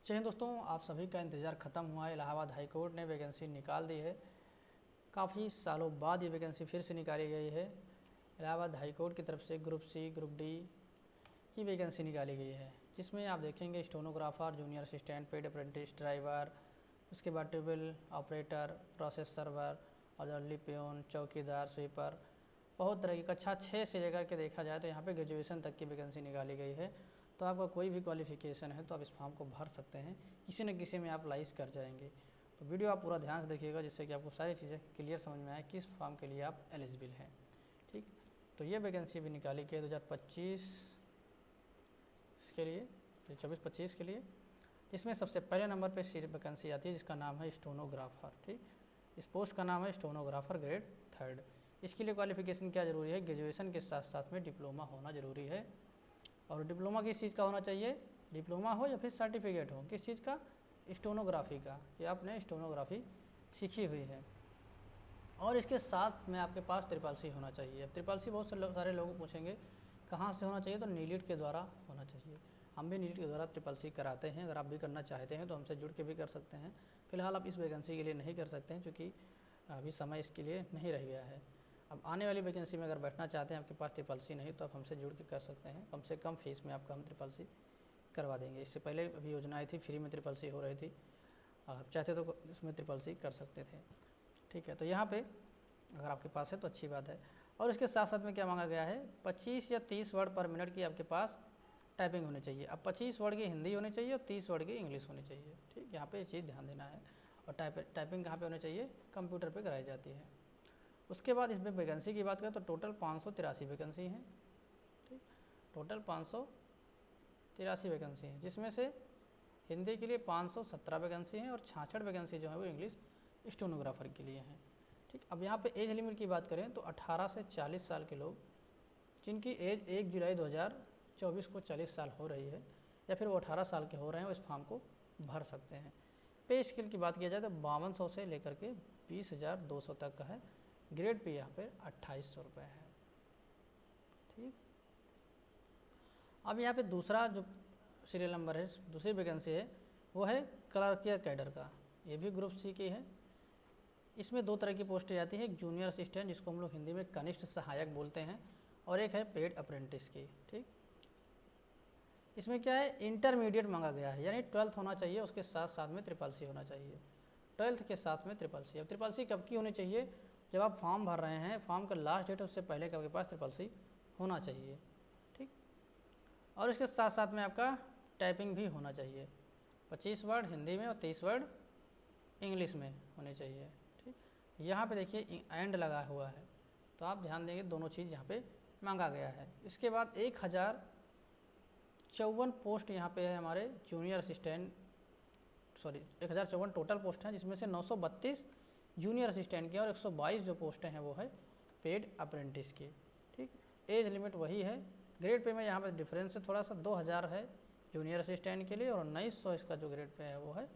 जय हिंद दोस्तों, आप सभी का इंतज़ार ख़त्म हुआ है। इलाहाबाद हाई कोर्ट ने वैकेंसी निकाल दी है। काफ़ी सालों बाद ये वैकेंसी फिर से निकाली गई है। इलाहाबाद हाई कोर्ट की तरफ से ग्रुप सी ग्रुप डी की वैकेंसी निकाली गई है, जिसमें आप देखेंगे stenographer, junior assistant, paid apprentice, driver, उसके बाद table operator, process server, orderly peon, चौकीदार, स्वीपर, बहुत तरह की कक्षा 6 से लेकर के देखा जाए तो यहाँ पे ग्रेजुएशन तक की वैकेंसी निकाली गई है। तो आपका कोई भी क्वालिफिकेशन है तो आप इस फॉर्म को भर सकते हैं, किसी न किसी में आप लाइज कर जाएंगे। तो वीडियो आप पूरा ध्यान से देखिएगा, जिससे कि आपको सारी चीज़ें क्लियर समझ में आए किस फॉर्म के लिए आप एलिजिबल हैं। ठीक, तो ये वैकेंसी भी निकाली गई 2025 के लिए, तो 24-25 के लिए। इसमें सबसे पहले नंबर पर सीट वैकेंसी आती है जिसका नाम है स्टेनोग्राफर। ठीक, इस पोस्ट का नाम है स्टेनोग्राफर ग्रेड 3। इसके लिए क्वालिफिकेशन क्या ज़रूरी है? ग्रेजुएशन के साथ साथ में डिप्लोमा होना ज़रूरी है। और डिप्लोमा किस चीज़ का होना चाहिए? डिप्लोमा हो या फिर सर्टिफिकेट हो, किस चीज़ का? स्टेनोग्राफी का, कि आपने स्टेनोग्राफी सीखी हुई है। और इसके साथ में आपके पास ट्रिपल सी होना चाहिए। अब ट्रिपल सी बहुत सारे लोग पूछेंगे कहाँ से होना चाहिए, तो नीलिट के द्वारा होना चाहिए। हम भी नीलिट के द्वारा ट्रिपल सी कराते हैं। अगर आप भी करना चाहते हैं तो हमसे जुड़ के भी कर सकते हैं। फिलहाल आप इस वैकेंसी के लिए नहीं कर सकते हैं, क्योंकि अभी समय इसके लिए नहीं रह गया है। अब आने वाली वैकेंसी में अगर बैठना चाहते हैं, आपके पास ट्रिपल सी नहीं, तो आप हमसे जुड़ के कर सकते हैं। कम से कम फीस में आपका हम ट्रिपल सी करवा देंगे। इससे पहले अभी योजना आई थी, फ्री में ट्रिपल सी हो रही थी। आप चाहते तो इसमें ट्रिपल सी कर सकते थे। ठीक है, तो यहाँ पे अगर आपके पास है तो अच्छी बात है। और इसके साथ साथ में क्या मांगा गया है? 25 या 30 वर्ड पर मिनट की आपके पास टाइपिंग होनी चाहिए। अब 25 वर्ड की हिंदी होनी चाहिए और 30 वर्ड की इंग्लिश होनी चाहिए। ठीक, यहाँ पे ये चीज़ ध्यान देना है। और टाइपिंग कहाँ पे होनी चाहिए? कंप्यूटर पे कराई जाती है। उसके बाद इसमें वैकेंसी की बात करें तो टोटल 583 वैकेंसी हैं। ठीक, टोटल 583 वैकेंसी हैं, जिसमें से हिंदी के लिए 517 वैकेंसी हैं और 66 वैकेंसी जो है वो इंग्लिश स्टेनोग्राफर के लिए हैं। ठीक, अब यहाँ पे एज लिमिट की बात करें तो 18 से 40 साल के लोग जिनकी एज 1 जुलाई 2024 को 40 साल हो रही है, या फिर वो 18 साल के हो रहे हैं, वो इस फॉर्म को भर सकते हैं। पे स्केल की बात किया जाए तो 5200 से लेकर के 20,200 तक का है। ग्रेड पे यहाँ पे 2800 रुपये है। ठीक, अब यहाँ पे दूसरा जो सीरियल नंबर है, दूसरी वैकेंसी है, वो है क्लर्कियल कैडर का। ये भी ग्रुप सी की है। इसमें दो तरह की पोस्टें आती है, एक जूनियर असिस्टेंट जिसको हम लोग हिंदी में कनिष्ठ सहायक बोलते हैं, और एक है पेड अप्रेंटिस की। ठीक, इसमें क्या है? इंटरमीडिएट मांगा गया है, यानी 12th होना चाहिए, उसके साथ साथ में ट्रिपल सी होना चाहिए। 12th के साथ में ट्रिपल सी। अब ट्रिपल सी कब की होनी चाहिए? जब आप फॉर्म भर रहे हैं, फॉर्म का लास्ट डेट उससे पहले आपके पास ट्रिपल सी होना चाहिए। ठीक, और इसके साथ साथ में आपका टाइपिंग भी होना चाहिए। 25 वर्ड हिंदी में और 30 वर्ड इंग्लिश में होने चाहिए। ठीक, यहाँ पे देखिए एंड लगा हुआ है, तो आप ध्यान देंगे दोनों चीज़ यहाँ पे मांगा गया है। इसके बाद 1054 पोस्ट यहाँ पे है हमारे जूनियर असिस्टेंट, 1054 टोटल पोस्ट हैं, जिसमें से 932 जूनियर असिस्टेंट की और 122 जो पोस्टें हैं वो है पेड अप्रेंटिस की। ठीक, एज लिमिट वही है। ग्रेड पे में यहाँ पे डिफरेंस है थोड़ा सा, 2000 है जूनियर असिस्टेंट के लिए और 1900 इसका जो ग्रेड पे है वो है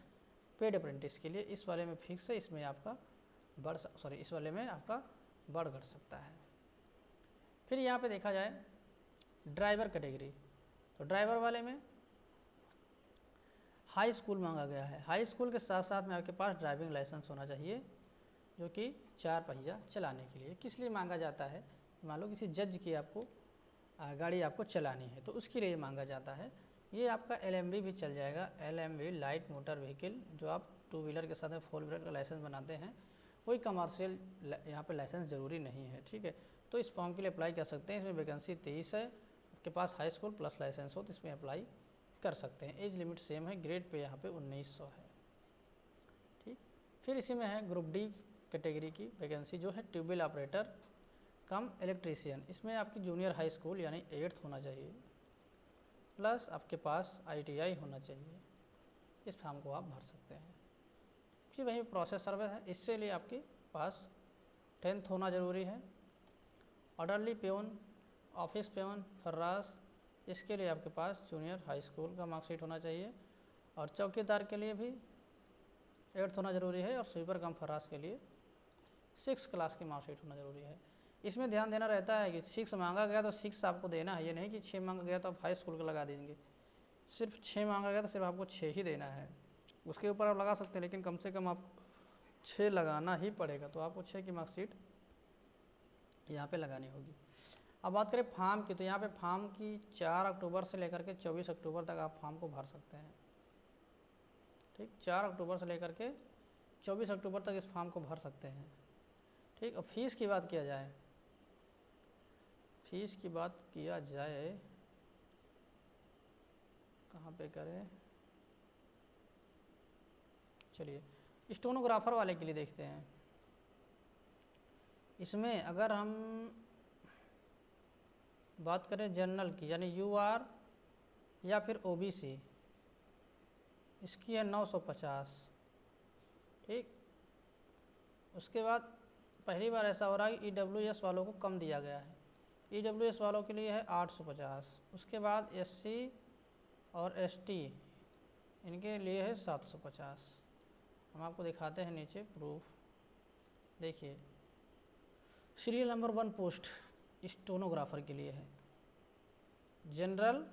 पेड अप्रेंटिस के लिए। इस वाले में फिक्स है, इसमें आपका इस वाले में आपका बढ़ घट सकता है। फिर यहाँ पे देखा जाए ड्राइवर कैटेगरी, तो ड्राइवर वाले में हाई स्कूल मांगा गया है। हाई स्कूल के साथ साथ में आपके पास ड्राइविंग लाइसेंस होना चाहिए, जो कि 4 पहिया चलाने के लिए। किस लिए मांगा जाता है? मान लो किसी जज की आपको गाड़ी आपको चलानी है, तो उसके लिए मांगा जाता है। ये आपका LMV भी चल जाएगा, LMV लाइट मोटर व्हीकल, जो आप 2 व्हीलर के साथ में 4 व्हीलर का लाइसेंस बनाते हैं। कोई कमर्शियल यहाँ पे लाइसेंस ज़रूरी नहीं है। ठीक है, तो इस फॉर्म के लिए अप्लाई कर सकते हैं। इसमें वैकेंसी 23 है। आपके पास हाई स्कूल प्लस लाइसेंस हो तो इसमें अप्लाई कर सकते हैं। एज लिमिट सेम है, ग्रेड पे यहाँ पे 1900 है। ठीक, फिर इसी में है ग्रुप डी कैटेगरी की वैकेंसी, जो है ट्यूबवेल ऑपरेटर कम इलेक्ट्रीशियन। इसमें आपकी जूनियर हाई स्कूल यानी 8th होना चाहिए, प्लस आपके पास ITI होना चाहिए। इस फॉर्म को आप भर सकते हैं। फिर वही प्रोसेस सर्वर है, इससे लिए आपके पास 10th होना ज़रूरी है। ऑर्डरली प्यून, ऑफिस प्यून, फर्रास, इसके लिए आपके पास जूनियर हाई स्कूल का मार्कशीट होना चाहिए। और चौकीदार के लिए भी 8th होना ज़रूरी है, और स्वीपर कम फर्रास के लिए 6 क्लास की मार्कशीट होना ज़रूरी है। इसमें ध्यान देना रहता है कि 6 मांगा गया तो 6 आपको देना है, ये नहीं कि 6 मांगा गया तो आप हाई स्कूल का लगा देंगे। सिर्फ 6 मांगा गया तो सिर्फ आपको 6 ही देना है। उसके ऊपर आप लगा सकते हैं, लेकिन कम से कम आप 6 लगाना ही पड़ेगा। तो आपको 6 की मार्कशीट यहाँ पे लगानी होगी। अब बात करें फॉर्म की, तो यहाँ पे फॉर्म की 4 अक्टूबर से लेकर के 24 अक्टूबर तक आप फॉर्म को भर सकते हैं। ठीक, 4 अक्टूबर से लेकर के 24 अक्टूबर तक इस फॉर्म को भर सकते हैं। ठीक, अब फीस की बात किया जाए, फीस की बात किया जाए कहाँ पे करें, चलिए स्टेनोग्राफर वाले के लिए देखते हैं। इसमें अगर हम बात करें जनरल की, यानी यूआर या फिर ओबीसी, इसकी है 950। ठीक, उसके बाद पहली बार ऐसा हो रहा है कि ईडब्ल्यूएस वालों को कम दिया गया है। ईडब्ल्यूएस वालों के लिए है 850। उसके बाद एससी और एसटी इनके लिए है 750। हम आपको दिखाते हैं नीचे प्रूफ। देखिए सीरियल नंबर 1 पोस्ट स्टेनोग्राफर के लिए है, जनरल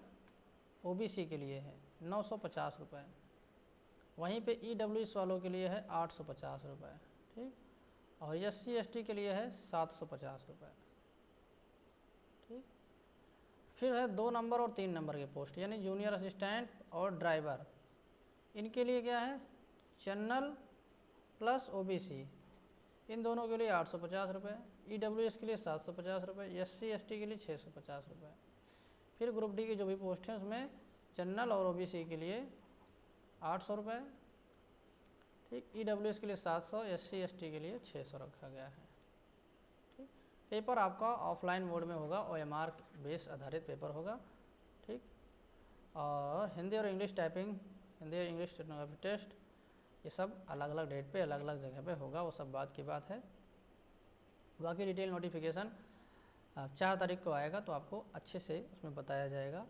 ओबीसी के लिए है 950 रुपये, वहीं पे ईडब्ल्यूएस वालों के लिए है 850 रुपये। ठीक, और एससी एसटी के लिए है 750 रुपये। ठीक, फिर है 2 नंबर और 3 नंबर के पोस्ट, यानी जूनियर असिस्टेंट और ड्राइवर, इनके लिए क्या है जनरल प्लस ओबीसी, इन दोनों के लिए 850 रुपये, ईडब्ल्यूएस के लिए 750 रुपये, एससी एसटी के लिए 650 रुपये। फिर ग्रुप डी की जो भी पोस्ट हैं उसमें जनरल और ओबीसी के लिए 800 रुपये। ठीक, ईडब्ल्यूएस के लिए 700, एससी एसटी के लिए 600 रखा गया है। ठीक, पेपर आपका ऑफलाइन मोड में होगा, ओएमआर बेस आधारित पेपर होगा। ठीक, और हिंदी और इंग्लिश टाइपिंग, हिंदी और इंग्लिश स्टेनोग्राफी टेस्ट, ये सब अलग अलग डेट पे अलग अलग जगह पे होगा, वो सब बात की बात है। बाकी डिटेल नोटिफिकेशन 4 तारीख को आएगा, तो आपको अच्छे से उसमें बताया जाएगा।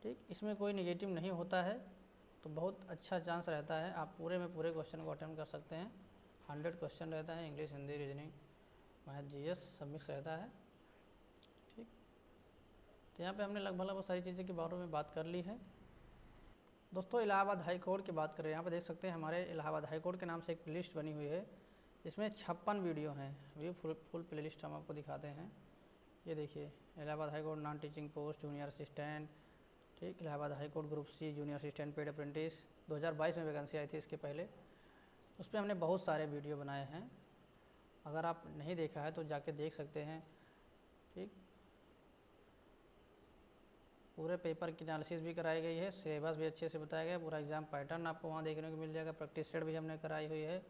ठीक, इसमें कोई नेगेटिव नहीं होता है, तो बहुत अच्छा चांस रहता है, आप पूरे में पूरे क्वेश्चन को अटेम्प्ट कर सकते हैं। 100 क्वेश्चन रहता है, English Hindi reasoning math GS सब मिक्स रहता है। ठीक, तो यहाँ पे हमने लगभग सारी चीज़ें के बारे में बात कर ली है। दोस्तों इलाहाबाद हाई कोर्ट की बात करें, यहाँ पर देख सकते हैं हमारे इलाहाबाद हाई कोर्ट के नाम से एक प्लेलिस्ट बनी हुई है, इसमें 56 वीडियो हैं। वी फुल प्लेलिस्ट हम आपको दिखाते हैं। ये देखिए Allahabad high court non teaching post junior assistant, ठीक, Allahabad high court group C junior assistant paid apprentice 2022 में वैकेंसी आई थी, इसके पहले उस पर हमने बहुत सारे वीडियो बनाए हैं। अगर आप नहीं देखा है तो जाके देख सकते हैं। ठीक, पूरे पेपर की एनालिसिस भी कराई गई है, सिलेबस भी अच्छे से बताया गया, पूरा एग्जाम पैटर्न आपको वहाँ देखने को मिल जाएगा, प्रैक्टिस सेट भी हमने कराई हुई है।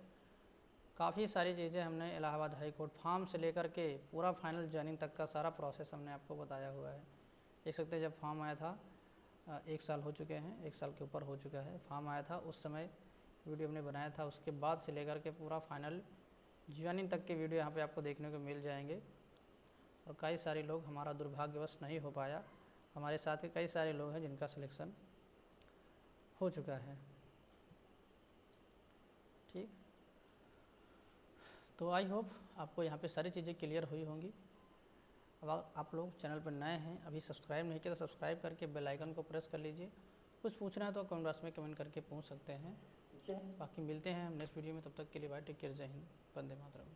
काफ़ी सारी चीज़ें हमने इलाहाबाद हाई कोर्ट फॉर्म से लेकर के पूरा फाइनल ज्वाइनिंग तक का सारा प्रोसेस हमने आपको बताया हुआ है। देख सकते हैं जब फॉर्म आया था 1 साल हो चुके हैं, 1 साल के ऊपर हो चुका है, फॉर्म आया था उस समय वीडियो हमने बनाया था, उसके बाद से लेकर के पूरा फाइनल ज्वाइनिंग तक के वीडियो यहाँ पे आपको देखने को मिल जाएंगे। और कई सारे लोग, हमारा दुर्भाग्यवश नहीं हो पाया, हमारे साथ के कई सारे लोग हैं जिनका सिलेक्शन हो चुका है। ठीक, तो आई होप आपको यहाँ पे सारी चीज़ें क्लियर हुई होंगी। अब आप लोग चैनल पर नए हैं, अभी सब्सक्राइब नहीं किया तो सब्सक्राइब करके बेल आइकन को प्रेस कर लीजिए। कुछ पूछना है तो कमेंट बॉक्स में कमेंट करके पूछ सकते हैं। बाकी मिलते हैं हम नेक्स्ट वीडियो में, तब तक के लिए बाय, टेक केयर, जय हिंद, वंदे मातरम।